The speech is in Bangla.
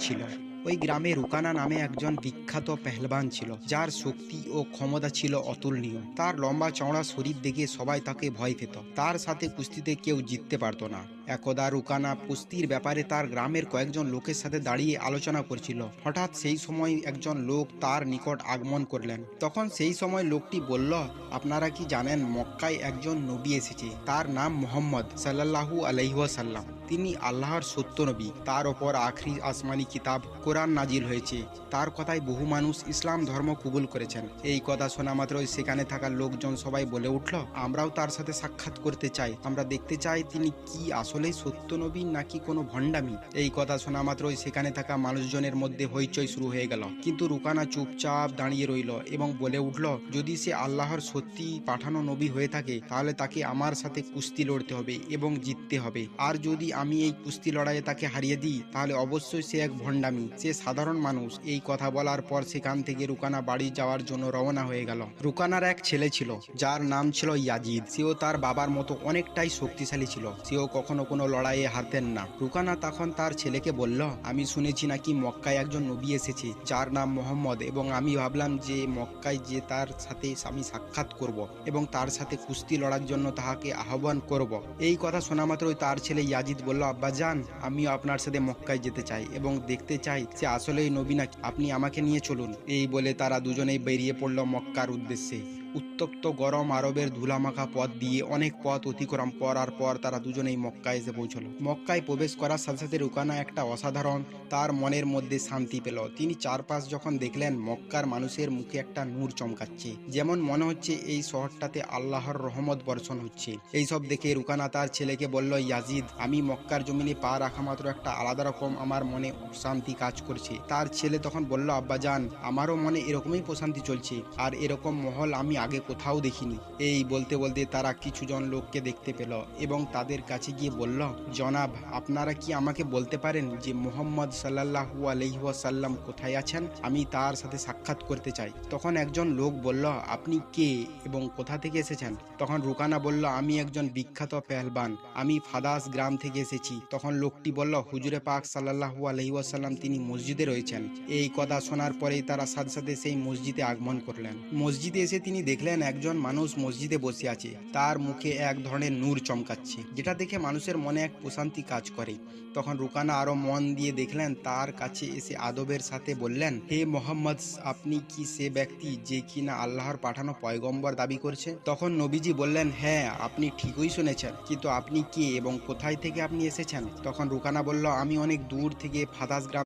ছিল। ওই গ্রামে রুকানা নামে একজন বিখ্যাত পেহলবান ছিল, যার শক্তি ও ক্ষমতা ছিল অতুলনীয়। তার লম্বা চওড়া শরীর দেখে সবাই তাকে ভয় পেত। তার সাথে কুস্তিতে কেউ জিততে পারত না। একদা রুকানা কুস্তির ব্যাপারে তার গ্রামের কয়েকজন লোকের সাথে দাঁড়িয়ে আলোচনা করছিল। হঠাৎ সেই সময় একজন লোক তার নিকট আগমন করলেন। তখন সেই সময় লোকটি বলল, আপনারা কি জানেন মক্কায় একজন নবী এসেছে, তার নাম মুহাম্মদ সাল্লাল্লাহু আলাইহি ওয়াসাল্লাম। তিনি আল্লাহর সত্য নবী, তার ওপর আখরি আসমানি কিতাব কোরআন নাজিল হয়েছে। তার কথায় বহু মানুষ ইসলাম ধর্ম কবুল করেছেন। এই কথা শোনা মাত্রই সেখানে থাকা লোকজন সবাই বলে উঠল, আমরাও তার সাথে সাক্ষাৎ করতে চাই, আমরা দেখতে চাই তিনি কি আসলেই সত্য নবী নাকি কোনো ভণ্ডামি। এই কথা শোনা মাত্রই সেখানে থাকা মানুষজনের মধ্যে হইচই শুরু হয়ে গেল। কিন্তু রুকানা চুপচাপ দাঁড়িয়ে রইল এবং বলে উঠল, যদি সে আল্লাহর সত্যি পাঠানো নবী হয়ে থাকে তাহলে তাকে আমার সাথে কুস্তি লড়তে হবে এবং জিততে হবে। আর যদি আমি এই কুস্তি লড়াইয়ে তাকে হারিয়ে দিই তাহলে অবশ্যই সে এক ভণ্ডামি, সে সাধারণ মানুষ। এই কথা বলার পর সেখান থেকে রুকানা বাড়ি যাওয়ার জন্য রওনা হয়ে গেল। রুকানার এক ছেলে ছিল যার নাম ছিল ইয়াজিদ। সেও তার বাবার মতো অনেকটাই শক্তিশালী ছিল। সেও কখনো কোনো লড়াইয়ে হারতেন না। রুকানা তখন তার ছেলেকে বলল, আমি শুনেছি নাকি মক্কায় একজন নবী এসেছে যার নাম মোহাম্মদ, এবং আমি ভাবলাম যে মক্কায় যে তার সাথে আমি সাক্ষাৎ করব এবং তার সাথে কুস্তি লড়ার জন্য তাহাকে আহ্বান করব। এই কথা শোনা মাত্রই তার ছেলে ইয়াজিদ বলল, আব্বাজান, আমিও আপনার সাথে মক্কায় যেতে চাই এবং দেখতে চাই সে আসলেই নবী নাকি, আপনি আমাকে নিয়ে চলুন। এই বলে তারা দুজনেই বেরিয়ে পড়ল মক্কার উদ্দেশ্যে। উত্তপ্ত গরম আরবের ধুলামাখা পথ দিয়ে অনেক পথ অতিক্রম করার পর তারা দুজনেই মক্কায় এসে পৌঁছল। মক্কায় প্রবেশ করার সাথে সাথে রুকানা একটা অসাধারণ, তার মনের মধ্যে শান্তি পেল। তিনি চারপাশ যখন দেখলেন, মক্কার মানুষের মুখে একটা নূর চমকাচ্ছে, যেমন মনে হচ্ছে এই শহরটাতে আল্লাহর রহমত বর্ষণ হচ্ছে। এইসব দেখে রুকানা তার ছেলেকে বলল, ইয়াজিদ, আমি মক্কার জমিনে পা রাখা মাত্র একটা আলাদা রকম আমার মনে শান্তি কাজ করছে। তার ছেলে তখন বলল, আব্বাজান, আমারও মনে এরকমই প্রশান্তি চলছে, আর এরকম মহল আমি আগে কোথাও দেখিনি। এই বলতে বলতে তারা কিছুজন লোককে দেখতে পেল এবং তাদের কাছে গিয়ে বলল, জনাব, আপনারা কি আমাকে বলতে পারেন যে মুহাম্মদ সাল্লাল্লাহু আলাইহি ওয়াসাল্লাম কোথায় আছেন? আমি তার সাথে সাক্ষাৎ করতে চাই। তখন একজন লোক বলল, আপনি কে এবং কোথা থেকে এসেছেন? তখন রুকানা বলল, আমি একজন বিখ্যাত পেহলবান, আমি ফাদাস গ্রাম থেকে এসেছি। তখন লোকটি বলল, হুজুরে পাক সাল্লাল্লাহু আলাইহি ওয়াসাল্লাম তিনি মসজিদে রয়েছেন। এই কথা শোনার পরেই তারা সাথে সাথে সেই মসজিদে আগমন করলেন। মসজিদে এসে তিনি দেখলেন একজন মানুষ মসজিদে বসে আছে, তার মুখে এক ধরনের নূর চমকাচ্ছে, যেটা দেখে মানুষের মনে এক প্রশান্তি কাজ করে। তখন রুকানা আরো মন দিয়ে দেখলেন, তার কাছে এসে আদবের সাথে বললেন, হে মোহাম্মদ, আপনি কি সে ব্যক্তি যে কিনা আল্লাহর পাঠানো পয়গম্বর দাবি করছে? তখন নবীজি বললেন, হ্যাঁ, আপনি ঠিকই শুনেছেন, কিন্তু আপনি কে এবং কোথায় থেকে আপনি এসেছেন? তখন রুকানা বলল, আমি অনেক দূর থেকে ফাদাস গ্রাম